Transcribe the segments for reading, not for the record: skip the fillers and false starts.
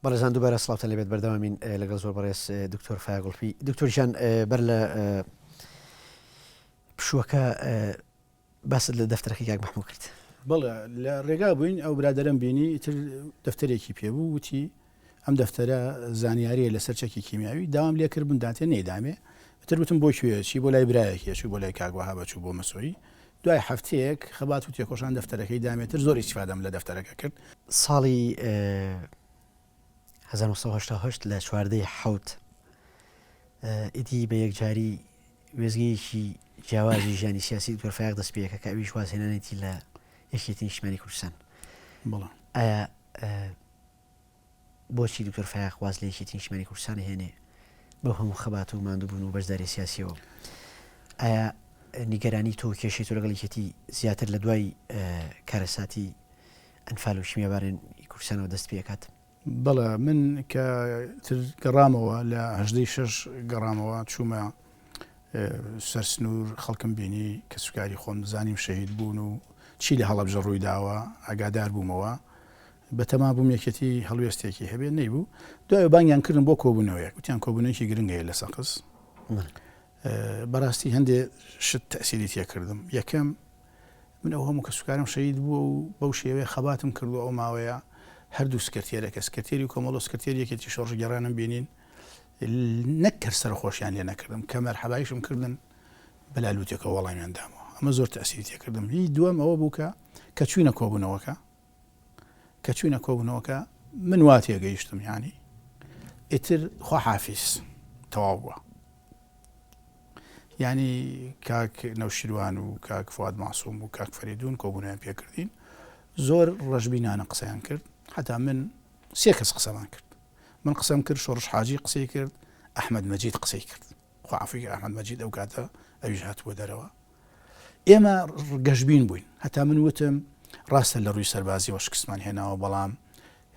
بەڕێزان دووبارە سڵاوتە لەبێت بەردەوامین لەگەڵ زۆر بەڕێز دکتۆر فایاگوڵفی. دکتۆرجان بەر لە پشووەکە باست لە دەفتەرەکەی کاک محموود کرد. بەڵێ لە ڕێگا بووین ئەو برادەرم بینی تر دەفتەرێکی پێبوو وتی ئەم دەفتەرە زانیاریە لەسەر چەکی کیمیاوی داوام لێ کرد بنداتێ نەیدامێ تر وتم بۆ کوێچی بۆ لای برایەکێکی بۆ لای کاگوها بەچوو بۆ مەسۆی دوای هەفتەیەک خەبات و تێکۆشان دەفتەرەکەی دامێتتر زۆر ئیسفادەم لە دەفتەرەکە کرد. ساڵی 1970 لە 14 ئیدی بە یەکجاری وێزگەیەکی جیاوازی ژیانی سیاسی دکتۆر فایاق دەست پێیەکە کە ئەویش وازهێنانێتی لە یەکێتی نیشتیمانی کوردستان. بەڵام ئایا بۆچی دکتۆر فایاق واز لە یەکێتی نیشتیمانی کوردستان هێنێ بە هەموو خەبات و ماندووبوون و بەشداری سیاسیەوە؟ ئایا نیگەرانی تۆ کێشەی تۆ لەگەڵ یەکێتی زیاتر لە دوای کارەساتی ئەنفال و شیمیابارێن کوردستانەوە دەست پێکات؟ بەڵێ من کە گەڕامەوە لە 86 گەڕامەوە چوومە سەر سنوور خەڵکم بینی کە سوکاری خۆم زانیم شەهید بوون و چی لە هەڵەبژە ڕووی داوە ئاگادار بوومەوە بە تەما بووم یەکێتی هەڵوێستێکی هەبێت نەیبوو. دوای بانگیان کردن بۆ کۆبوونەوەیەک وتیان کۆبوونەوەیەکی گرنگەیە لە سەقز. بەڕاستی هەندێ شت تەسیری تێکردم. یەکەم من ئەو هەموو کە سوکارم شەهید بووە و بەو شێوەیە خەباتم کردووە ئەو ماوەیە هەردوو سکرتێرەکە سکرتێری و کۆمەڵۆ سکرتێر یەکێتی شۆڕژ گەڕانم بینین نەکرد سەرخۆشیان لێ نەکردم کە مەرحەبایشم کردن بەلالوتێکە وەڵامیان دامەوە. ئەمە زۆر تەسیری تێکردم. هی دووەم ئەوە بوو کە چوینە کۆبوونەوەکە من وا تێگەیشتم یانی ئیتر خوا حافیز تەواو بووە. یعنی کاک نەوشیروان و کاک فواد ماسووم و کاک فەریدون کۆبوونیان پێکردین زۆر ڕەشبینانە قسەیان کرد. حتا من 3 کەس قسەمان کرد. من قسەم کرد، شۆڕش حاجی قسەی کرد، ئەحمەد مەجید قسەی کرد. خوا عەفوی ئەحمەد مەجید ئەو کاتە ئەویش هاتووە دەرەوە. ئێمە گەشبین بووین. هەتا من وتم ڕاستە لە ڕووی سەربازیەوە شکستمان هێناوە بەڵام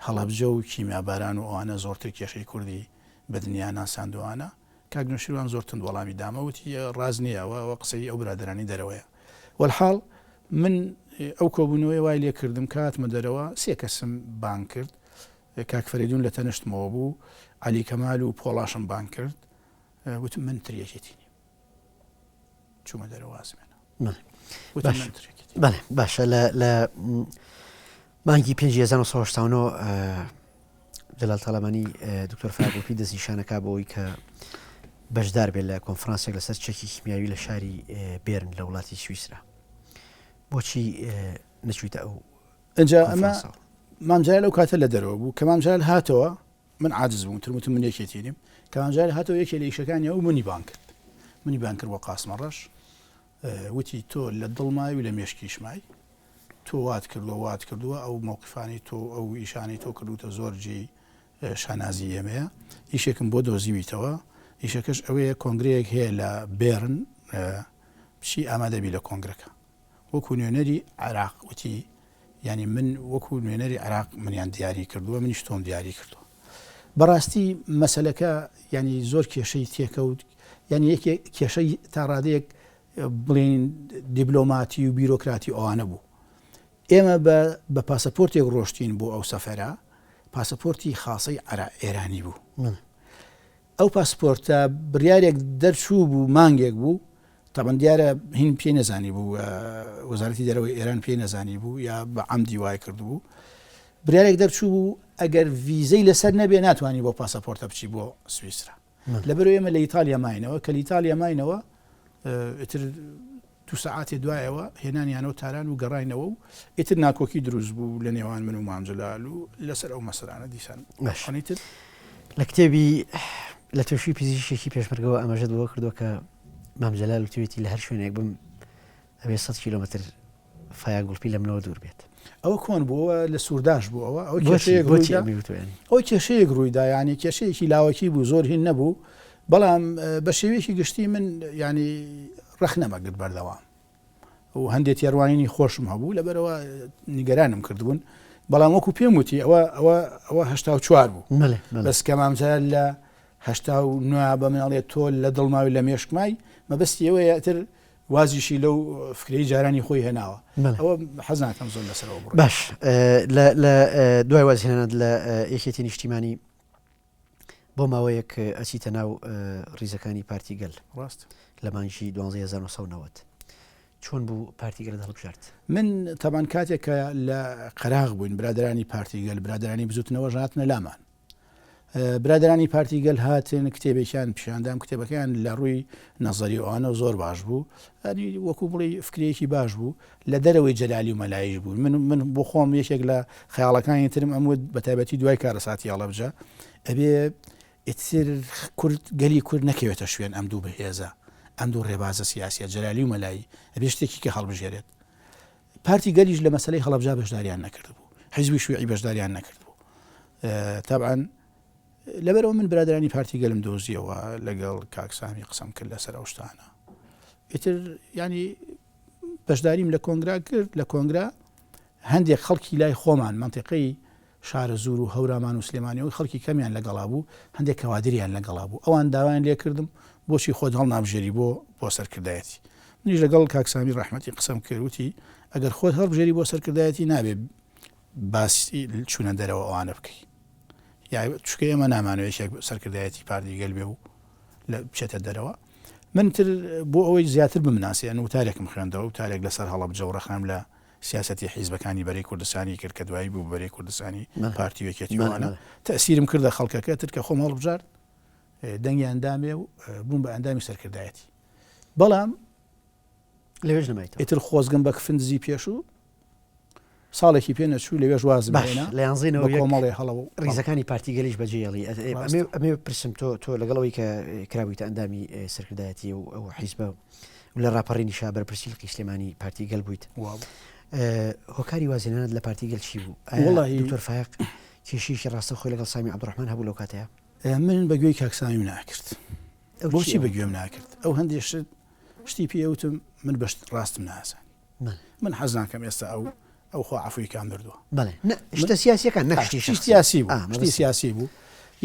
هەڵەبجە و کیمیاباران و ئەوانە زۆرتر کێشەی کوردی بە دنیا ناساندوانە. کاک نەوشیروان زۆر تند وەڵامی دامەوتی ڕاز نییەوە ئەوە قسەی ئەو برادرانی دەرەوەیە. وەڵحاڵ من ئەو کۆبوونەوەی وای لێ کردم کاتمە دەرەوە 3 کەسم بان کرد. کاک فەریدون لە تەنشتمەوە بوو، عەلی کەمال و پۆڵاشم بان کرد. وتم من تریەکێتی نیم چوومە دەرەوە وازمێنە. بەڵێ باشە لە مانگی 1970 جەلال تاڵەبانی دکتۆر فایاگوڵفی دەستنیشانەکە بۆەوەی کە بەشدار بێت لە کۆنفرانسێک لەسەر چەکی کیمیاوی لە شاری بێرن لە وڵاتی سویسرا. بۆچی نەچوویتە ئەو ئەجا ئەمە مامجارە لەو کاتە لە دەرەوە بوو کە مامجارە هاتەوە من عاجز بووم ترمتم من یەکێتی نیم کە مامجارە هاتەوە یەکێ لە ئیشەکانی ئەو منی بان کرد بۆ قاسمە ڕەش وتی تۆ لە دڵمای و لە مێشکیشمای تۆ وات کردووە ئەو مووقفانی تۆ ئەو ئیشانی تۆ کردوتە زۆرجی شانازی ئێمەیە ئیشێکم بۆ دۆزیویتەوە. ئیشەکەش ئەوەیە کۆنگرەیەک هەیە لە بێرن پشی ئامادەبی لە کۆنگرەکە وەکو نوێنەری عێراق وتی ینی من وەکو نوێنەری عێراق منیان دیاری کردووە منیش تۆم دیاری کردووە. بەڕاستی مەسەلەکە ینی زۆر کێشەی تێکەوت ینی کێشەی تا ڕادەیەک بڵین دیبلۆماتی و بیرۆکراتی ئەوانە بوو. ئێمە بە پاسەپۆرتێک ڕۆشتین بۆ ئەو سەفەرە پاسەپۆرتی خاصەی ئێرانی بوو. ئەو پاسپۆرتە بڕیارێک دەرچوو بوو مانگێک بوو تابەن دیارە هین پێی نەزانی بوو وەزارەتی دەرەوەی ئێران پێی نەزانی بوو یا بە عەمدی وای کردو بوو بڕیارێک دەرچوو بوو ئەگەر ڤیزەی لەسەر نەبێ ناتوانانی بۆ پاسەپۆرتە بچی بۆ سویسرا. لەبەرەوەی ئێمە لە ئیتالیا ماینەوە کە لە ئیتالیا ماینەوە ئیتر 2 سەعاتی دوایەوە هێنانیانەوە تاران و گەڕاینەوە و ئیتر ناکۆکی دروست بوو لە نێوان من و مامجلال و لەسەر ئەو مەسەلانە دیسان خۆنیتر لە کتێبی لە توێشی پزیشکی پێشمەرگەوە ئەمەژەت بۆ کردووە کە مامجلال وتوێتی لە هەر شوێنێک بم ئەبێ 100 کیلۆمەتر فایاگوڵفی لە منەوە دوور بێت. ئەوە کۆن بووەوە لە سوورداش بووەوە ئەو کێشەیەک ڕوویدا ینی کێشەیەکی لاوەکی بوو زۆر هین نەبوو بەڵام بە شێوەیەکی گشتی من ینی ڕەخ نەمەگرت بەردەوام و هەندێک یاروانینی خۆشم هەبوو لەبەرەوە نیگەرانم کردبوون بەڵام وەکو پێم وتی ئەوە 84 بوو بەس کە مامجلال لە 89 بە مناڵێت تۆ لە دڵماوی لە مێشکمای مەبەستی ئەوەیە تر وازیشی لەو فکری جارانی خۆی هێناوە ئەوە حەز ناکەم زۆر لەسەرەوە بڕۆم. باش لە دوای وازهێنانت لە یەکێتی نیشتیمانی بۆ ماوەیەک ئەچیتە ناو ڕیزەکانی پارتی گەل ڕاست لە مانگی 1990 چۆن بوو پارتی گەل هەڵبژارد؟ من تاوان کاتێک کە لە قەراغ بووین برادرانی پارتی گەل برادرانی بزوتنەوە ژاتنە لامان برادرانی پارتی گەل هاتن کتێبێکیان پیشاندام کتێبەکەیان لە ڕووی نەزەری ئەوانە زۆر باش بوو ئەنی وەکو بڵی فکرەیەکی باش بوو لە دەرەوەی جەلالی و مەلایش بوو من بۆ خۆم یەکێک لە خەیاڵەکانی ترم ئەموو بەتایبەتی دوای کارەساتی هەڵەبجە ئەبێ ئیتر کورد گەلی کورد نەکەوێتە شوێن ئەم دوو بەهێزە ئەم دوو ڕێبازە سیاسیە جەلالی و مەلایی ئەبێ شتێکی کە هەڵبژێرێت پارتی گەلیش لە مەسەلەی هەڵەبجا بەشداریان نەکرد بوو حیزبی شوێعی بەشداریان نەکرد بوو طبعاً لەبەرەوە من برادرانی پارتی گەلم دۆزیەوە لەگەڵ کاکسامی قسەم کرد لەسەر ئەو شتانە ئیتر ینی بەشداریم لە کۆنگرا کرد لە کۆنگرا هەندێک خەڵکی لای خۆمان منتیقەی شارە زور و هەورامان و سلێمانیەوە خەڵکی کەمیان لەگەڵا بوو هەندێک کەوادریان لەگەڵا بوو ئەوان داوایان لێ کردم بۆچی خۆت هەڵ نابژێری بۆ سەرکردایەتی منیش لەگەڵ کاکسامی ڕەحمەتی قسەم کردوتی ئەگەر خۆت هەڵبژێری بۆ سەرکردایەتی نابێ باسی چوونە دەرەوە ئەوانە بکەی چکە ئێمە نامانەوە سەرکردایەتی پارتی گەل بێ و لە بچێتە دەرەوە منتر بۆ ئەوەی زیاتر بمناسی ئەن وتارێکم خوێندەوە وتارێک لەسەر هەڵەبجە و ڕەخام لە سیاسەتی حیزبەکانی بەرەی کوردستانی کرد کە دوایی بوو بەرەی کوردستانی پارتی وەکێتیوانە تەسیرم کردە خەڵکەکە تر کە خۆم هەڵبژار دەنگی ئەندامێ و بووم بە ئەندامی سەرکردایەتی بەڵام لەوێژ نمایتەوە ئیتر خۆزگەم بە کفندزی پێش و ساڵێکی پێ نەچوو لەوێژ وازم هێنا لە یانزینەوە کۆمەڵی هەڵەوە ڕیزەکانی پارتی گەلیش بەجێڵی ئەمێ پرسم تۆ لەگەڵەوەی کە کرابوویتە ئەندامی سەرکردایەتی و ئەو حیزبە و لە ڕاپەڕینی شا بەرپرسی سلێمانی پارتی گەل بوویت هۆکاری وازێنانت لە پارتی گەل چی بوو؟ وەڵاهی دکتۆر فایق کێشیشی ڕاستە خۆی لەگەڵ سامی عەبدوڕەحمان هەبوو لەو کاتەیە؟ من بەگوێی کاکسامیم ناکرد بۆچی بەگوێم ناکرد ئەو هەندێک شتی پێوتم من بەشت ڕاستم نازانی من حەز ناکەم ئێستا ئەو خۆ عەفویەکان بردووە بەڵێ شتە سیاسیەکان نەشتی سیاسی بوو شتی سیاسی بوو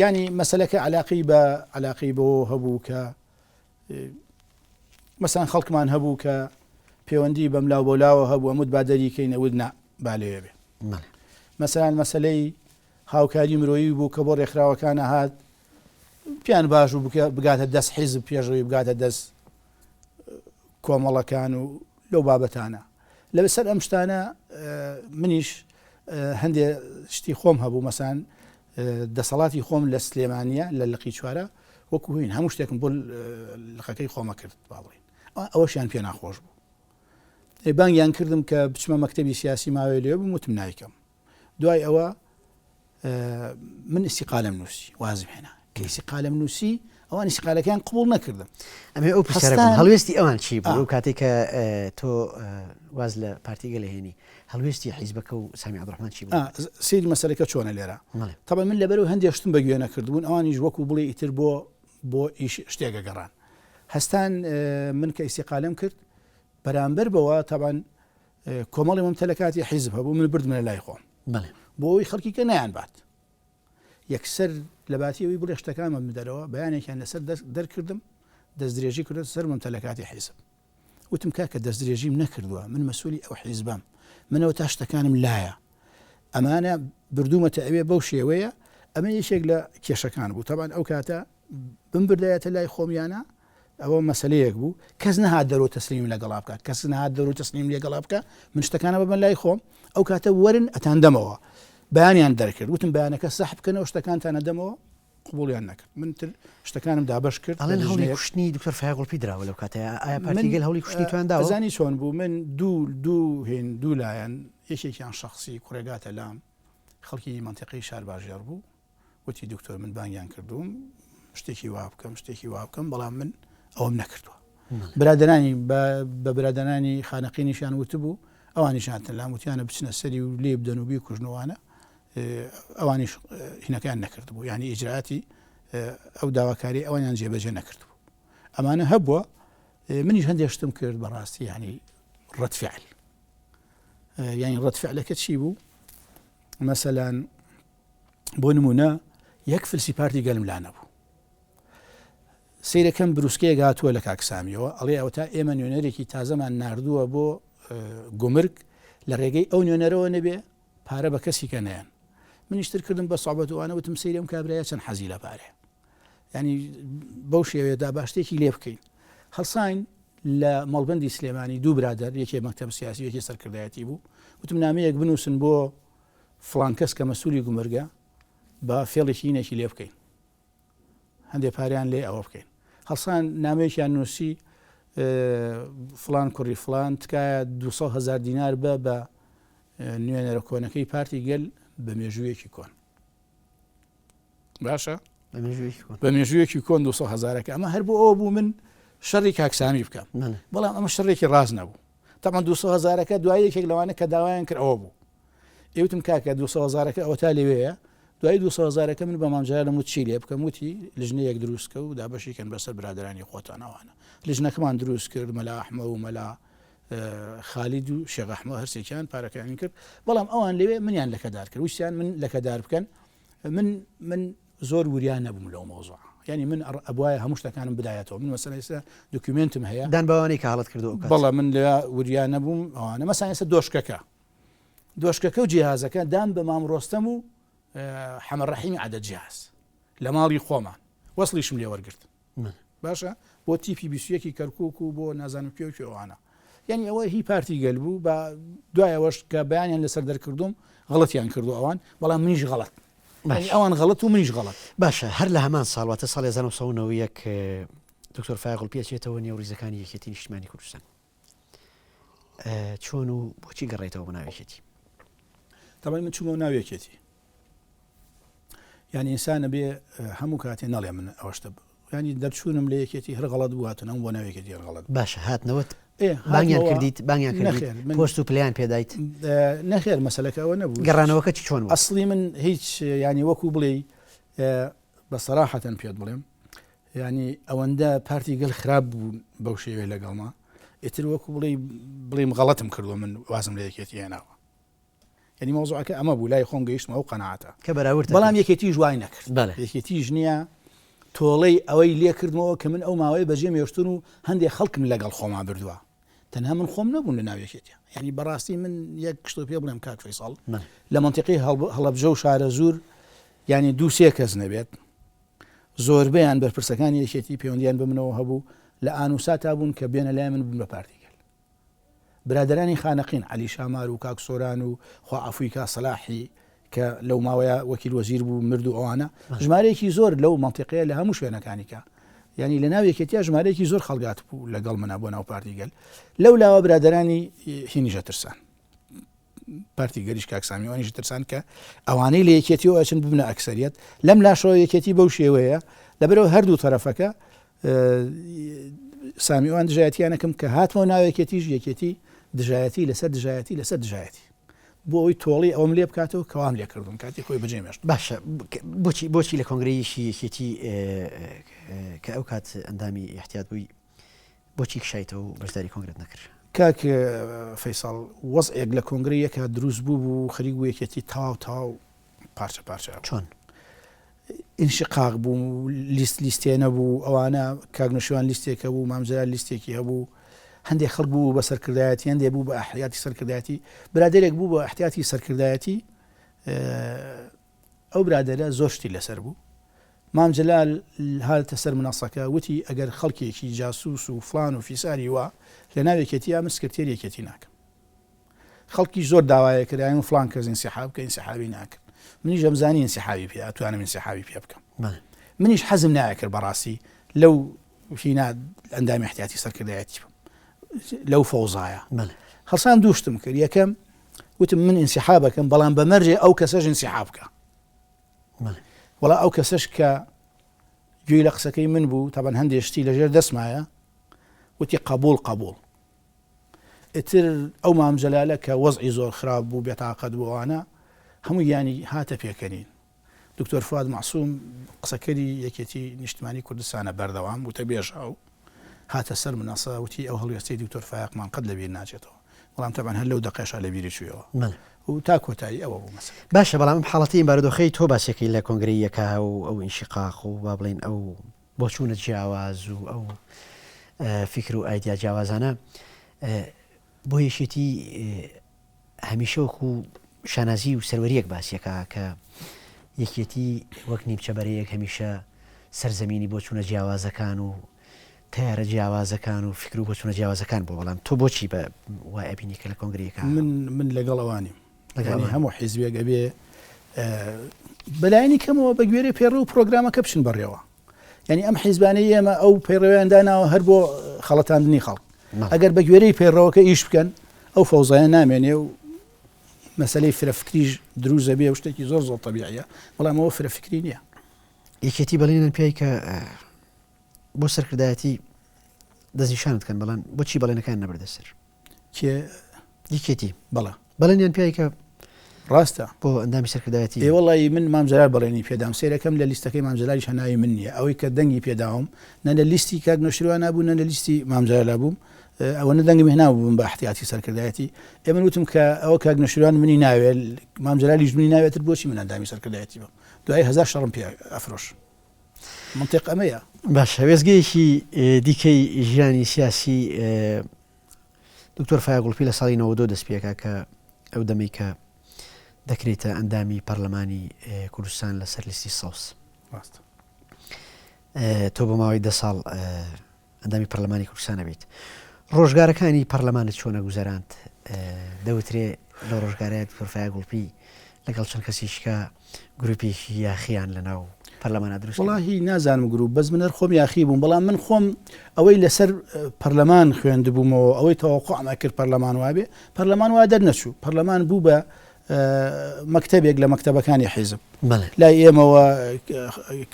ینی مەسەلەکە علاقی بۆ هەبوو کە مەسەن خەڵکمان هەبوو کە پەیوەندی بەم لاو بۆلاوە هەبوو ئەمود با دەریکەی نەود با لێوێ بێ مەسەلەن مەسەلەی هاوکاری مرۆیی بوو کە بۆ ڕێکخراوەکانە هات پیان باش و بگاتە دەست حیزب پێشەوەی بگاتە دەست کۆمەڵەکان و لەو بابەتانە لەبەسەر ئەم شتانە منیش هەندێ شتی خۆم هەبوو مەسان دەسەڵاتی خۆم لە سلێمانیە لە لقی چوارە وەکو هین هەموو شتێکم بۆ لقەکەی خۆمە کرد باڵین ئەوەشیان پێ ناخۆش بوو بانگیان کردم کە بچمە مەکتەبی سیاسی ماوەی لێ بووم وتم نایکەم دوای ئەوە من ئیستیقالەم نووسی وازم هێنا کە ئیستیقالەم نووسی ئەوان ئیستیقالەکەیان قبوڵ نەکردم ئەمێ ئەو پرسیارەکەم هەڵوێستی ئەوان چی بوو کاتێک کە تۆ واز لە پارتی گەل هێنی هەڵوێستی حیزبەکە و سامی عەبدوڕەحمان چی بوو؟ سەیری مەسەلەکە چۆنە لێرە تەبەن من لەبەرەوە هەندێک شتم بەگوێ نەکردبوون ئەوانیش وەکو بڵێ ئیتر بۆ ئیش شتێکە گەڕان هەستان من کە ئیستیقالەم کرد بەرامبەر بەوە تەبەن کۆمەڵی مەمتەلەکاتی حیزب هەبوو من بردمە لای خۆم بۆ ئەوەی خەڵکی کە نەیان بات یەکسەر لە باتیەوەی بڵێ شتەکانمە بدەرەوە بەیانێکیان لەسەر دەرکردم دەستدرێژی کردە سەر مەمتەلەکاتی حیزب وتم کاکە دەستدرێژیم نەکردووە من مەسئولی ئەو حیزبم منەوە تا شتەکانم لایە ئەمانە بردوومەتە ئەوێ بەو شێوەیە ئەمە یەکێک لە کێشەکان بوو تەبان ئەو کاتە بمبردایەتە لای خۆمیانە ئەوە مەسەلەیەک بوو کەس نەهات دەرەوە تەسلیم لەگەڵا بکات کەس نەهات دەرەوە تەسلیم لەگەڵا بکە من شتەکانە ببن لای خۆم ئەو کاتە وەرن ئەتاندەمەوە بەیانیان دەرکرد وتم بەیانەکە سەحب بکەنەوە شتەکانتانە دەمەوە قبوڵیان نەکرد من تر شتەکانم دابەش کرد ئەڵێن هەوڵی کوشتنی دکتۆر فایقڵپی دراوە لەو کاتەیە ئایا پارتی گەل هەوڵی کوشتنی توان داوە؟ زانی چۆن بوو من دوو لایەن یەکێکیان شخصی کوڕێگاتە لام خەڵکی منتیقەی شار باژێر بوو وتی دکتۆر من بانگیان کردوم شتێکی وا بکەم بەڵام من ئەوەم نەکردووە برادرانی بە برادرانی خانەقینیشیان وتبوو ئەوانیشانتن لام وتیانە بچنە سەری و لێ بدەن و بیکوژنەوانە ئەوانیش هینەکەیان نەکرد بوو ینی ئیجراعاتی ئەو داواکاری ئەوانیان جێبەجێ نەکرد بوو ئەمانە هەبووە منیش هەندێک شتم کرد بەڕاستی ینی ڕەتفعل ینی ڕەتفعلەکە چی بوو مەسەلەن بۆ نمونە یەک فلسی پارتی گەلم لا نەبوو سیرەکەم بروسکەیە هاتووە لە کاکسامیەوە ئەڵێ ئەو تا ئێمە نوێنەرێکی تازەمان نردووە بۆ گومرگ لە ڕێگەی ئەو نوێنەرەوە نەبێ پارە بە کەسی کە نەیان منیشتر کردم بە سوابەتوانە وتم سەیرم کابرایە چەند حەزی لە پارێ ینی بەو شێوەیەدا باشتێکی لێ بکەین هەڵساین لە مەڵبەندی سلێمانی دوو برادر یەکێ مەکتەب سیاسی یەکێ سەرکردایەتی بوو وتم نامەیەک بنووسن بۆ فڵان کەس کە مەسوولی گومرگە بە فێڵێکی نێکی لێ بکەین هەندێک پاریان لێ ئەوە بکەین هەڵسان نامەیەکیان نووسی فلان کوڕی فلان تکایە 200,000 دینار بە نوێنەرە کۆنەکەی پارتی گەل بە مێژوویەکی کۆن باشە بە مێژوویەکی کۆن 200,000ەکە ئەمە هەر بۆ ئەوە بوو من شەڕی کاکسامی بکەم بەڵام ئەمە شەڕێکی ڕاز نەبوو تامان 200,000ەکە دوای یەکێک لەوانە کە داوایان کرد ئەوە بوو ئێوتم کاکە 200,000ەکە ئەوە تا لەوەیە دوای 200,000ەکە من بە مامجارە وت چی لێ بکەم وتی لژنەیەک دروستکە و دابەشیکەن بەسەر برادرانی خۆتانەوانە لژنەکەمان دروست کرد مەلا ئەحمە و مەلا خالید و شێخ ئەحمە هەرسێکیان پارەکانی کرد بەڵام ئەوان لەوێ منیان لەکەدار کرد ویستیان من لەکەدار بکەن من زۆر وریان نەبووم لەو مۆزوع ینی من ئەبوایە هەموو شتەکانم بدایەتەوە من مەسەلە ئێستا دوکیومنتم هەیە دان بەوانەی کە حاڵەت کردو بەڵام من لە وریان نەبووم ئەوانە مەسەلەن ئێستا دۆشکەکە و جیهازەکە دام بە مام ڕۆستەم و حەمەد ڕەحیمی عەدەد جیهاز لە ماڵی خۆمان وەسڵیشم لێ وەرگرت باشە بۆ تیپی 21 کەرکووک و بۆ نازانم پێوکی ئەوانە یعنی ئەوە هی پارتی گەل بوو بە دوایەوەش کە بەیانیان لەسەر دەرکردوم غەڵەتیان کردو ئەوان بەڵام منیش غەڵەت ئەوان غەڵەت و منیش غەڵەت باشە هەر لە هەمان ساڵواتە ساڵی 1990 دکتۆر فایقڵ پێچێتەوە نێوڕیزەکانی یەکێتی نیشتیمانی کوردستان چۆن و بۆچی گەڕێتەوە بە ناوێکێتی تەبەن من چوومە ناوێکێتی ینی ئینسانە بێ هەموو کاتێ نەڵێ من ئەوەشتە ینی دەرچوونم لە یەکێتی هەر غەڵەت بواتن ئەم بۆ ناوێکێتی هەر غەڵەت باشە هاتنەوەت بانگیان کردیت بانگیان کردیت پۆست و پلیان پێدایت نەخێر مەسەلەکە ئەوە نەبوو گەڕانەوەکە چی چۆن ئەسڵی من هیچ ینی وەکو بڵێ بە سەراحەتەن پێت بڵێم ینی ئەوەندە پارتی گەل خراپ بوو بەو شێوێ لەگەڵما ئیتر وەکو بڵێم غەڵەتم کردووە من وازم لە یەکێتی هێناوە ینی مۆزوعەکە ئەمە بوو لای خۆم گەیشتمە ئەو قەناعەتە کە بەراورد بەڵام یەکێتی ژوای نەکرد یەکێتیش نییە تۆڵەی ئەوەی لێ کردمەوە کە من ئەو ماوەی بەجێ مێشتون و هەندێک خەڵکم لەگەڵ خۆما بردووە تەنها من خۆم نەبوون لە ناوێکێتە ینی بەڕاستی من یەک کشتۆ پێ بڵێم کاک فەیساڵ لە منتیقی هەڵەبجە و شارە زور ینی 2-3 کەس نەبێت زۆربەیان بەرپرسەکانی یەکێتی پەیوەندیان بمنەوە هەبوو لە ئانووسا تا بوون کە بێنە لای من بوون بە پارتی گەل برادرانی خانەقین عەلی شامار و کاک سۆران و خوا عەفوی کا سەلاحی کە لەو ماوەیە وەکیل وەزیر بوو مرد و ئەوانە ژمارەیەکی زۆر لەو منتیقەیە لە هەموو شوێنەکانیکە ینی لە ناوێکێتیا ژمارەیەکی زۆر خەڵگات بوو لەگەڵ منە بۆ ناو پارتی گەل لەو لاوە برادرانی هینیژە ترسان پارتی گەریش کاکسامیوانیش ترسان کە ئەوانەی لە یەکێتیەوە ئەچن ببنە ئەکسەریەت لەم لاشەوە یەکێتی بەو شێوەیە لەبەرەوە هەردوو تەرەفەکە سامیوان دژایەتیانەکەم کە هاتمەوە ناوێکێتیش یەکێتی دژایەتی لەسەر دژایەتی بۆ ئەوی تۆڵی ئەوم لێ بکاتەوە کەوام لێ کردم کاتی خۆی بەجێمێشت باشە بۆچی لە کۆنگرەیەکی یەکێتی کە ئەو کات ئەندامی احتیاط بووی بۆچی کشایتەوە و بەشداری کۆنگرەت نەکرد کاک فەیساڵ وەزعێک لە کۆنگرەیەکە دروست بوو خەریک بوو یەکێتی تاو پارچە چۆن ئینشقاق بوو لیستێ نەبوو ئەوانە کاگنشوان لیستێکە بوو مامزرا لیستێکی هەبوو هەندێک خەڵک بوو بە سەرکردایەتی هەندێک بوو بە ئەحتیاتی سەرکردایەتی برادێک بوو بە ئەحتیاتی سەرکردایەتی ئەو برادەرە زۆر شتی لەسەر بوو مام جەلال هاتە سەر مناڵسەکە وتی ئەگەر خەڵکێکی جاسووس و فلان و فیساری وە لە ناوێکێتی یا من سکرتێر یەکێتی ناکەم خەڵکی زۆر داوایە کردیان فلان کەس ئینسیحاب کە ئینسیحابی ناکرد منیش ئەمزانی ئینسیحابی پێ ئەتوانم ئینسیحابی پێ بکەم منیش حەزم نایەکرد بەڕاستی لەو هینا ئەندامی احتیاتی سەرکردایەتی لەو فەوزایە هەڵسان دووشتم کرد یەکەم وتم من ئینسیحابەکەم بەڵام بەمەرجێ ئەو کەسەش ئینسیحاب بکە وڵا ئەو کەسەش کە گوێی لە قسەکەی من بوو تابەن هەندێک شتی لەژێر دەستمایە وتی قبول ئیتر ئەو مام جەلالە کە وەزعی زۆر خراپ بوو بێتاقەت بووانە هەموو ینی هاتە پێکەنین دکتۆر فواد معسووم قسەکەری یەکێتی نیشتیمانی کوردستانە بەردەوام وتە بێژاو هاتە سەر مناسە وتی ئەو هەڵوێستەی دکتۆر فایقمان قەت لەبیر ناچێتەوە بەڵام تەبەن هەر لەو دەقێشا لە بیری چوویەوە و تا کۆتایی ئەوە بوو مەسەلە باشە بەڵام حاڵەتی بارودۆخەی تۆ باسێکی لە کۆنگرەیەکە و ئەو ئینشقاق و با بڵێن ئەو بۆ چوونە جیاواز و ئەو فکر و ئایدیا جیاوازانە بۆ یەکێتی هەمیشە وەکو شانازی و سەروەریەک باسیەکە کە یەکێتی وەک نیمچەبەرەیەک هەمیشە سەرزەمینی بۆ چوونە جیاوازەکان و تیارە جیاوازەکان و فکر و بۆ چوونە جیاوازەکان بۆ بەڵام تۆ بۆچی بە وای ئەبینی کە لە کۆنگرەکە من لەگەڵ ئەوانیم هەموو حیزبێک ئەبێ بەلایانی کەمەوە بە گوێرەی پێڕە و پرۆگرامەکە بچن بەڕێوە یعنی ئەم حیزبانەی ئێمە ئەو پەیڕەوەیان داناوە هەر بۆ خەڵەتاندنی خەڵک ئەگەر بە گوێرەی پێڕەوەکە ئیش بکەن ئەو فەوزایە نامێنێ و مەسلەی فرەفکریش دروزە بێ و شتێکی زۆر زۆر تەبیعیە بەڵام ئەوە فرەفکری نییە یەکێتی بەڵێنن پێی کە بۆ سەرکردایەتی دەستنیشانت کەن بەڵام بۆچی بەڵێنەکان نەبردە سەر کێ یەکێتی بەڵێ بەڵێنیان پێی کە ڕاستە بۆ ئەندامی سەرکردایەتی وڵی من مامجلال بەڵێنی پێدام سێرەکەم لە لیستەکەی مامجلالیش هەناوی من نییە ئەوەی کە دەنگی پێداوم نە لە لیستی کاک نەشروان نبوو نە لە لیستی مامجلال بووم ئەوە نەدەنگم هێنا بووم بە احتیاتی سەرکردایەتی ئێمە وتم کە ئەوە کاک نەشروان منی ناوێت مامجلالیش منی ناوێتتر بۆچی من ئەندامی سەرکردایەتی بم دوای 1000 شەڕم پێ ئەفرۆش منطق ئەمەیە باش هەوێزگەیەکی دیکەی ژیانی سیاسی دکتۆر فایاگوڵپی لە ساڵی 92 دەست پێکا کە ئەو دەمەی کە دەکرێتە ئەندامی پەرلەمانی کوردستان لەسەر لیستی سەوس تۆ بۆ ماوەی 10 ساڵ ئەندامی پەرلەمانی کوردستانە بیت ڕۆژگارەکانی پەرلەمانت چۆنە گوزەراند دەوترێ لە ڕۆژگارەیە دکتۆر فایاگوڵپی لەگەڵ چەند کەسیشکە گروپێکی یاخیان لەناو پەرلەمانە دروست وڵاهی نازانم گروپ بەس منەر خۆم یاخی بووم بەڵام من خۆم ئەوەی لەسەر پەرلەمان خوێندبوومەوە ئەوەی تەواقع کرد پەرلەمان وابێ پەرلەمان وا دەرنەچوو پەرلەمان بوو بە مەکتەبێک لە مەکتەبەکانی حیزب لای ئێمەوە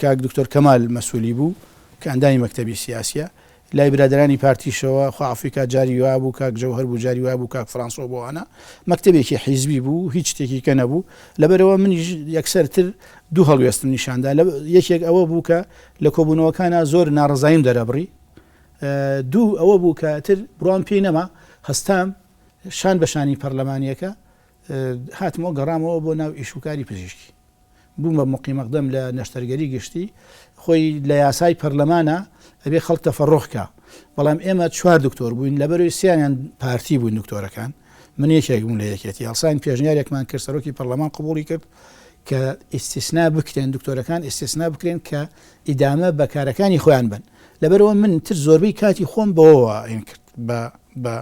کاک دکتۆر کەمال مەسئولی بوو کە ئەندامی مەکتەبی سیاسیە لای برادرانی پارتیشەوە خوافریکا جاری وا بوو کاک جەوهەر بوو جاری وا بوو کاک فڕانسۆ بۆوانە مەکتەبێکی حیزبی بوو هیچ شتێکی کە نەبوو لەبەرەوە منیش یەکسەرتر دوو هەڵوێستم نیشاندا یەکێک ئەوە بوو کە لە کۆبوونەوەکانە زۆر ناڕزاییم دەرەبڕی دوو ئەوە بوو کە تر بڕوان پێی نەما هەستام شان بەشانی پەرلەمانیەکە هاتمەوە گەڕامەوە بۆ ناو ئیشوکاری پزیشکی بووم بە موقیمەقدەم لە نەشتەرگەری گشتی خۆی لە یاسای پەرلەمانە ئەبێ خەڵک تەفەڕۆخکە بەڵام ئێمە 4 دکتۆر بووین لەبەرەوەی سییان پارتی بووین دکتۆرەکان من یەکێک بوون لە یەکێتی هەڵساین پێشنیارێکمان کرد سەرۆکی پەرلەمان قبوڵی کرد کە ئیستیسنا بکرێن دکتۆرەکان ئیستیسنا بکرێن کە ئیدامە بەکارەکانی خۆیان بن لەبەرەوە من تر زۆربەی کاتی خۆم بەوەوە ئین کرد بە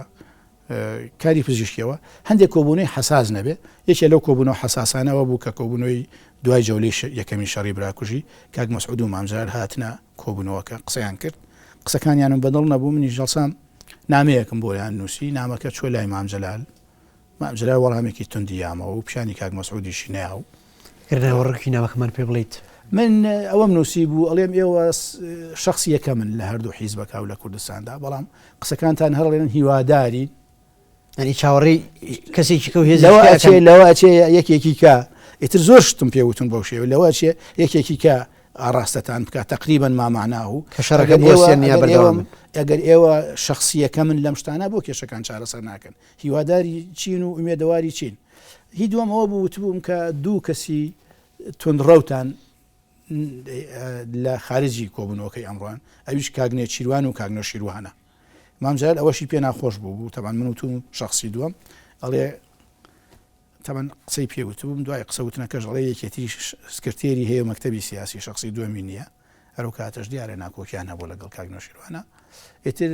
کاری پزیشکیەوە هەندێک کۆبوونەی حساس نەبێ یەکێ لەو کۆبوونەوە حساسانەوە بوو کە کۆبوونەوەی دوای جەولەی یەکەمی شەڕی براکوژی کاک مەسعود و مامجلال هاتنە کۆبوونەوەکە قسەیان کرد قسەکانیانم بەدڵ نەبوو منی جەڵسام نامەیەکم بۆیان نووسی نامەکە چۆ لای مامجلال وەڵامێکی توندی یامەوە و پیشانی کاک مەسعودیشی ناو کردنەوەڕکی ناوەکەمان پێ بڵیت من ئەوەم نووسی بوو ئەڵێم ئێوە شخصی یەکە من لە هەردوو حیزبەکە و لە کوردستاندا بەڵام قسەکانتان هەڵێن هیواداری ئەنی چاوەڕێی کەسێکی کە هێز لەوە ئەچێ یەکێکی کە ئیتر زۆر شتم پێوتون بەو شێوە لەوە چێ یەکێکی کە ئاراستەتان بکات تقریبان ماماناه و کە شەڕەکە بۆسیێنیا بەردەوام ئەگەر ئێوە شخصیەکە من لەم شتانە بۆ کێشەکان چارەسەر ناکەن هیواداری چین و ئومێدەواری چین هی دووەمەوە بووتبووم کە دوو کەسی تونندڕەوتان لە خارجی کۆبوونەوەکەی ئەمڕۆیان ئەویش کاگنێ چیروان و کاگنۆ شیروانە مامجلال ئەوەشی پێ ناخۆش بوو تەمان من وتم شخصی دووەم ئەڵێ تەمان قسەی پێوتبووم دوای قسەوتنەکەش ئەڵێ یەکێتی سکرتێری هەیە مەکتەبی سیاسی شخصی دووەمی نییە هەرو کاتەش دیارە ناکۆکیان هەبوو لەگەڵ کاگنۆ شیروانە ئیتر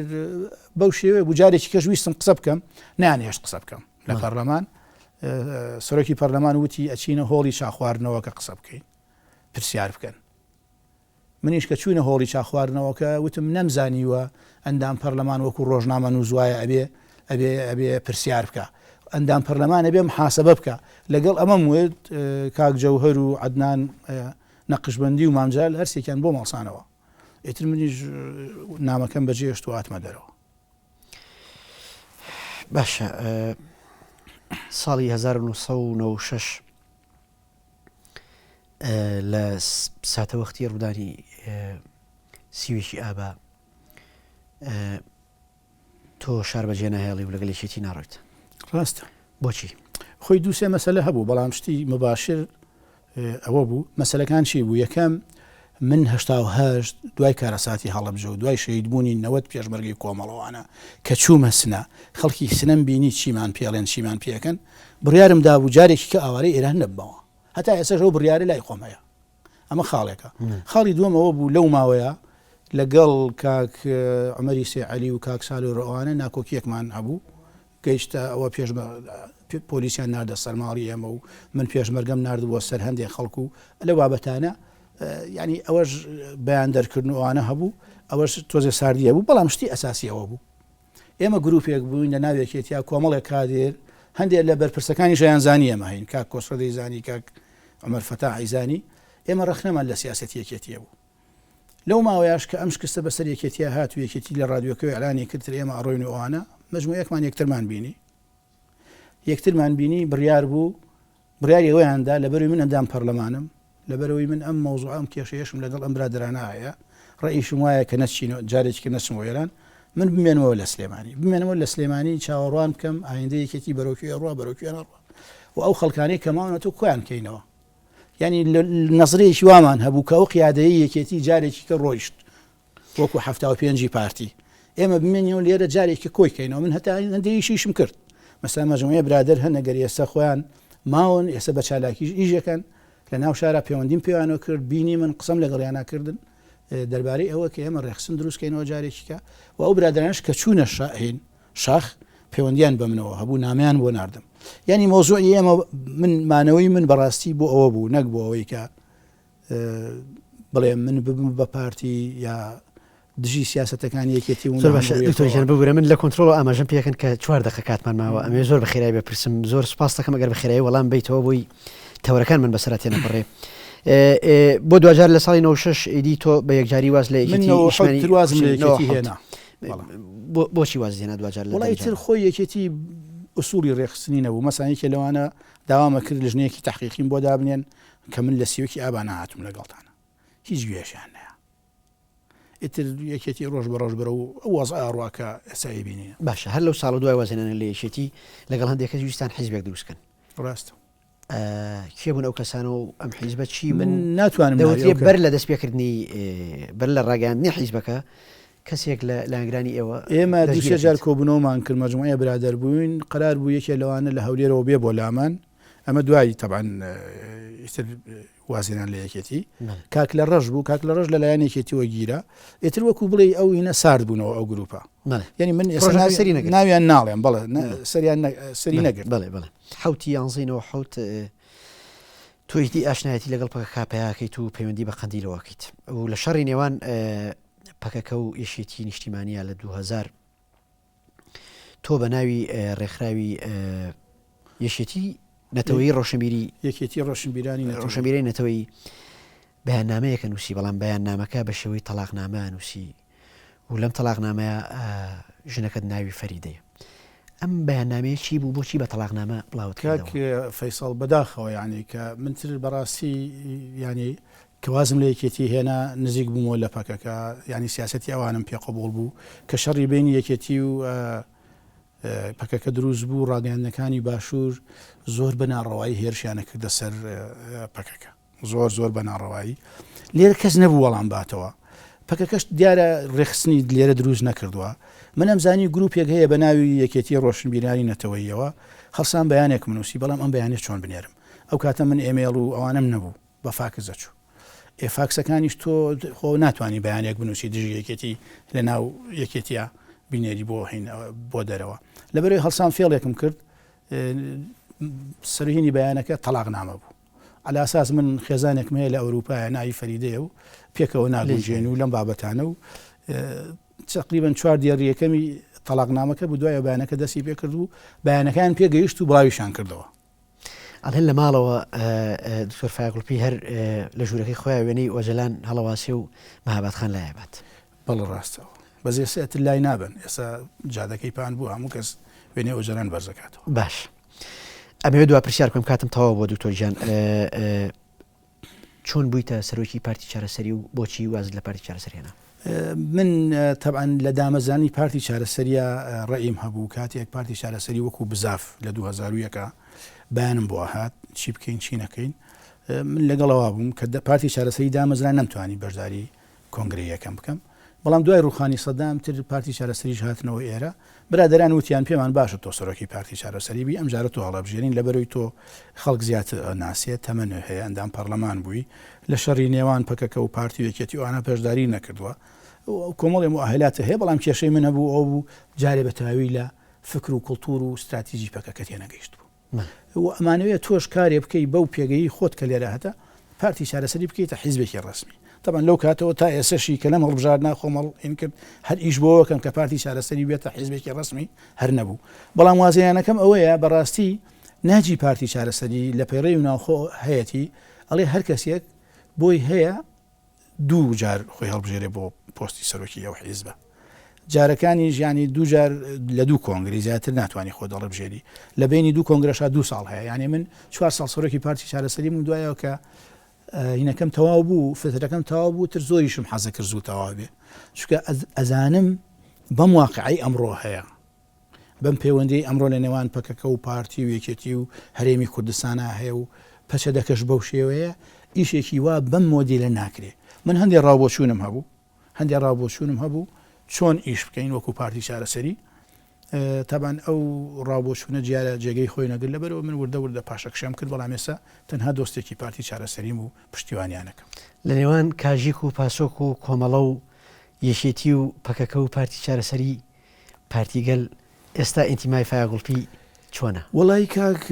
بەو شێوێ بجارێکی کەش ویستم قسە بکەم نانێشت قسە بکەم لە پەرلەمان سەرۆکی پەرلەمان وتی ئەچینە هۆڵی چاخواردنەوەکە قسە بکەین پرسیار بکەن منیش کە چوینە هۆڵی چاخواردنەوەکە وتم نەمزانیوە ئەندام پەرلەمان وەکو ڕۆژنامە نووزوایە ئەبێ پرسیار بکە ئەندام پەرلەمانە بێ محاسبە بکە لەگەڵ ئەمەم وێت کاک جەوهەر و عەدنان نەقشبەندی و مامجلال هەرسێکیان بۆ مەڵسانەوە ئیتر منیش نامەکەم بەجێهێشت و هاتمە دەرەوە باشە ساڵی 1996 لە ساتە وەختی ڕوودانی سیوێکی ئابا تۆ شار بەجێ نەهێڵی و لەگەڵ یەکێتی ناڕۆیت ڕاستە بۆچی خۆی دووسێ مەسەلە هەبوو بەڵام شتی مباشر ئەوە بوو مەسەلەکان چی بوو یەکەم من 1970 دوای کارەساتی هەڵەبجە و دوای شەیدبوونی 90 پێشمەرگی کۆمەڵەوانە کە چوومە سنە خەڵکی سنەم بینی چیمان پێڵێن چیمان پێکەن بڕیارم دابوو جارێکی کە ئاوارەی ئێران نەبمەوە هەتا ئێستا ئەو بڕیارە لای خۆم هەیە ئەمە خاڵێکە خاڵی دووەمەوە بوو لەو ماوەیە لەگەڵ کاک عومەری سێعەلی و کاک ساڵی ڕەوانە ناکۆکیەکمان هەبوو گەیشتە ئەوە پۆلیسیان ناردە سەرماڵی ئێمە و من پێشمەرگەم نردبووە سەر هەندێک خەڵکو لە بابەتانە ینی ئەوەش بەیان دەرکردنەوەوانە هەبوو ئەوەش تۆزێ ساردیە بوو بەڵام شتی ئەساسیەوە بوو ئێمە گروپێک بووین لە ناوێکێتیا کۆمەڵێک کادێر هەندێک لە بەرپرسەکانی ژیانزانی ئەمە هەین کاک کۆسڕە دەیزانی کاک عومەر فەتاح عیزانی ئێمە ڕەخنەمان لە سیاسەتی یەکێتیە بوو لەو ماوەیەش کە ئەم شکستە بەسەر یەکێتیا هات و یەکێتی لە ڕادیۆکەوەی ئەعلانی کرد ئێمە ئەڕۆین و ئەوانە مەجموعەکمان یەکترمان بینی بڕیار بوو بڕیاری ئەوەیاندا لەبەروی من ئەندام پەرلەمانم لەبەرەوەی من ئەم مەوزوع ئەم کێشەیەشم لەگەڵ ئەم برادرانە هەیە ڕئیشم وایە کە نەچین جارێکی نەچم وێران من بمێنەوە لە سلێمانی چاوەڕوان بکەم ئایندەی یەکێتی بەرەوکوێ ڕوا بەرەوکوێ نەڕوا و ئەو خەڵکانەی کەماونەتە کۆیان کەینەوە ینی نەزرەیەکی وامان هەبوو کە ئەو قیادەیە یەکێتی جارێکی کە ڕۆیشت وەکو 75 پارتی ئێمە بمێنەوە لێرە جارێکی کۆی کەینەوە من هەتا هەندێکیشم کرد مەسا مەجموعە برادر هەن نەگەر ئێستا خۆیان ماون ئێستا بە چالاکیش ئیژەکەن لە ناو شارە پەیوەندیم پێوانەوە کرد بینی من قسەم لەگەڵیان ناکردن دەربارەی ئەوە کە ئێمە ڕێخسن دروستکەینەوە جارێکیکە و ئەو برادرانش کە چوونە شاخ پەیوەندیان بە منەوە هەبوو نامیان بۆ ناردم ینی مۆزوعی ئێمە من مانەوەی من بەڕاستی بۆ ئەوە بوو نەک بۆ ئەوەی کە بڵێ من ببم بە پارتی یا دژی سیاسەتەکانی یەکێتی و بگورە من لە کۆنتترۆل ئاماژەم پێکەن کە 4 دقیقە کاتمان ماوە ئەمێ زۆر بەخێرایی بپرسم زۆر سپاس دەکەم ئەگەر بەخێرایی وەڵام بیتەوە بۆی تەورەکان من بەسەرات تێنە بڕێ بۆ دوجار لە ساڵی 96 ئیدی تۆ بە یەکجاری واز لە بۆچی واز هێنا دوجار لە وڵی تر خۆی یەکێتی ئوسوڵی ڕێخستنی نەبوو مەسانێکە لەوانە داوامە کرد لە ژنێکی تحقیقیم بۆ دابنێن کە من لە سیوەکی ئابانە هاتووم لەگەڵتانە هیچ گوێشیان نەیە ئیتر یەکێتی ڕۆژ بە ڕۆژ برە و ئەو وەزع ڕواکە ئەسایی بینی باشە هەر لەو ساڵ دوای وازێنانە لە یەکێتی لەگەڵ هەندێک کەس ویستان حیزبێک دروستکەن ڕاستە کێبوون ئەو کەسانە و ئەم حیزبە چی من ناتوانم بەر لە دەستپێکردنی بەر لە ڕاگەاندنی حیزبەکە کەسێک لە لانگرانی ئێوە ئێمە دووسێ جار کۆبوونەوەمان کرد مەجموعە برادەر بووین قرار بوو یەکێ لەوانە لە هەولێرەوە بێ بۆ لامان ئەمە دوایی تەبعاً وازێنان لە یەکێتی کاک لە ڕەش بوو کاک لە ڕەش لەلایەن یەکێتیوە گیرە ئێتر وەکو بڵێ ئەو هینە سارد بوونەوە ئەو گروپە ینی من ناویان ناڵێم بەڵێ سەری نەگرت بڵێ حوتی یانزینەوە حوت تۆیدی ئاشنایەتی لەگەڵ پەکە کاپەیەکەیت و پەیوەندی بە قەندیلەوەکەیت و لە شەڕی نێوان پەکەکە و یەشێتی نیشتیمانیە لە 2000 تۆ بە ناوی ڕێکخراوی یەشێتی نەتەوەی ڕۆشنبیری یەکێتی ڕۆشنبیری نەتەوەی بەیاننامەیەکە نووسی بەڵام بەیاننامەکە بە شێوەی تەلاقنامە نووسی و لەم تەلاقنامەیە ژنەکەت ناوی فەریدەیە ئەم بەیاننامەیە چی بوو بۆچی بە تەلاقنامە بڵاوت کاک فەیساڵ بەداخەوە یعنی کە منتر بەڕاستی ینی کەوازم لە یەکێتی هێنا نزیک بوومەوە لە پەکەکە ینی سیاسەتی ئەوانم پێقبول بوو کە شەڕی بینی یەکێتی و پەکەکە دروست بوو ڕاگەیاندنەکانی باشوور زۆر بەناڕەوایی هێرشیانە کردە سەر پەکەکە زۆر بەناڕەوایی لێرە کەس نەبوو وەڵام باتەوە پەکەکەش دیارە ڕێخستنی لێرە دروست نەکردووە من ئەمزانی گروپێک هەیە بە ناوی یەکێتی ڕۆشنبیرانی نەتەوەیەوە هەڵسان بەیانێک منوسی بەڵام ئەم بەیانێت چۆن بنێرم ئەو کاتە من ئێمێڵ و ئەوانم نەبوو بە فاکزە چوو فاکسەکانیش تۆ خۆ ناتوانانی بەیانێک بنووسی دژی یەکێتی لە ناو یەکێتیە بینێری بۆ دەرەوە لەبەرەوەی هەڵسان فێڵێکم کرد سەرهینی بەیانەکە تەلاقنامە بوو على ئاساس من خێزانێکم هەیە لە ئەوروپایە ناوی فەریدەیە و پێکەوە ناگونجێن و لەم بابەتانە و تقریبا 4 دیێڕیەکەمی تەلاقنامەکە بوو دوایە بەیانەکە دەستی پێ کرد و بەیانەکان پێگەیشت و بڵاویشان کردەوە ئەڵێن لە ماڵەوە دکتۆر فایقڵپی هەر لە ژوورەکەی خۆیان وێنەی ئۆجەلان هەڵەواسی و مەهابەتخان لایەبات بەڵ ڕاستەوە بەزێسێت لای نابن ئێستا جادەکەی پان بوو هەموو کەس وێنێ ئۆجەلان بەرزەکاتەوە باش ئەمەوێ دو پرسیار بکەم کاتم تەواو بۆ دکتۆر گیان چۆن بوویتە سەرۆکی پارتی چارەسەری و بۆچی وازت لە پارتی چارەسەری هێنا من طبعا لە دامەزانی پارتی چارەسەریە ڕئیم هەبوو کاتێک پارتی چارەسەری وەکو بزاف لە 2001 بەیانم بۆ هات چی بکەین چی نەکەین من لەگەڵەوە بووم کە پارتی چارەسەری دامەزرا نەمتوانی بەشداری کۆنگرەی یەکەم بکەم بەڵام دوای ڕوخانی سەدام تر پارتی چارەسەریش هاتنەوە ئێرە برادران وتیان پێمان باشە تۆ سەرۆکی پارتی چارەسەری بی ئەم جارە تۆ هەڵەبژێرین لەبەرەوەی تۆ خەڵک زیاتر ناسێت تەمەنە هەیە ئەندام پەرلەمان بووی لە شەڕی نێوان پەکەکە و پارتی یەکێتی ئەوانە پێشداری نەکردووە کۆمەڵی مؤهلاتە هەیە بەڵام کێشەی من هەبوو ئەو بوو جارێ بەتەواوی لە فکر و کولتور و استراتیژی پەکەکە تێنەگەیشت بوو ئەمانەوێت تۆش کارێ بکەی بەو پێگەی خۆت کە لێرە هەتا پارتی چارەسەری بکەیتە حیزبێکی ڕسمی طبعا لەو کاتەوە تا ئێسەشی کە لەم هەڵبژاردنا خۆمەڵ ئین کرد هەر ئیش بۆەکەم کە پارتی چارەسەری بێتە حیزبێکی ڕسمی هەر نەبوو بەڵام وازیانەکەم ئەوەیە بەڕاستی ناجی پارتی چارەسەری لە پەیڕەوی ناوخۆ هەیەی ئەڵێ هەر کەسێک بۆی هەیە دوو جار خۆی هەڵبژێرێ بۆ پۆستی سەرۆکی ئەو حیزبە جارەکانی ژیانی دوو جار لە دوو کۆنگری زیاتر ناتوانانی خۆ دەڵبژێری لە بینی دوو کۆنگرەشا 2 ساڵ هەیە یعنی من 4 ساڵ سەرۆکی پارتی چارەسەری من دوایەوە کە هینەکەم تەواو بوو فترەکەم تەواو بوو تر زۆریشم حەزە کرد زوو تەواو بێ چونکە ئەزانم بەم واقعی ئەمڕۆ هەیە بەم پەیوەندی ئەمڕۆ لە نێوان پەکەکە و پارتی و یەکێتی و هەرێمی کوردستانە هەیە و پەچە دەکەش بەو شێوەیە ئیشێکی وا بەم مۆدیلە ناکرێ من هەندێک ڕاوبۆچوونم هەبوو چۆن ئیش بکەین وەکو پارتی چارەسەری تابان ئەو ڕاوبۆچوونە جیارە جێگەی خۆی نەگرت لەبەرەوە من وردە پاشەکشەم کرد بەڵام ئێستا تەنها دۆستێکی پارتی چارەسەریم و پشتیوانیانەکەم لە نێوان کاژیک و پاسۆک و کۆمەڵە و یەشێتی و پەکەکە و پارتی چارەسەری پارتیگەل ئێستا ئینتیمای فایاگوڵپی چۆنە؟ وڵی کاک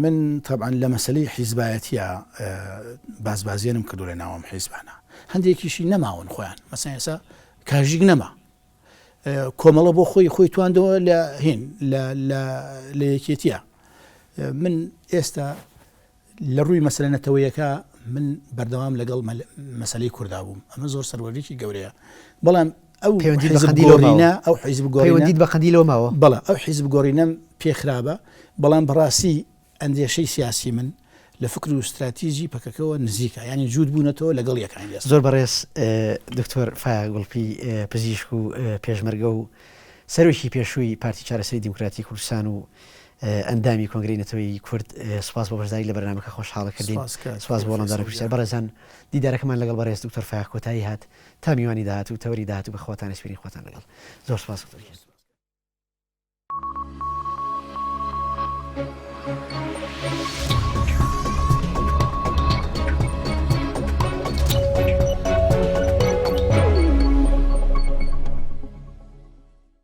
من طبعا لە مەسلەی حیزبایەتیە بازبازیێنم کردو لە ناوم حیزبانە هەندێکیشی نەماون خۆیان مەسەن ئێستا کاژیک نەما کۆمەڵە بۆ خۆی تواندەوە لە هین لە یەکێتیە من ئێستا لە ڕووی مەسەلەنەتەوەیەکە من بەردەوام لەگەڵ مەسلەی کووردا بووم ئەمە زۆر سەروەریکی گەورەیە بەڵام ئەو حیزب گۆڕینە بە قەندیلەوە ماوە بەڵە ئەو حیزب گۆڕینەم پێخرابە بەڵام بەڕاستی ئەندێشەی سیاسی من لە فکر و استراتیژی پەکەکەەوە نزیکە ینی جوود بوونەتەوە لەگەڵ یەکانی زۆر بەڕێز دکتۆر فایاگوڵپی پزیشک و پێشمەرگە و سەرۆکی پێشووی پارتی چارەسەری دیموکراتی کوردستان و ئەندامی کۆنگرەی نەتەوەی کورد سوپاس بۆ بەشداری لە بەرنامەکە خۆشحاڵە کردین سوپاس بۆ وەڵامداری پرسیار بەڕێزان دیدارەکەمان لەگەڵ بەڕێز دکتۆر فایاگ کۆتایی هات تا میوانی داهات و تەوری داهات و بە خۆتان سپێرین خۆتان لەگەڵ زۆر سوپاس.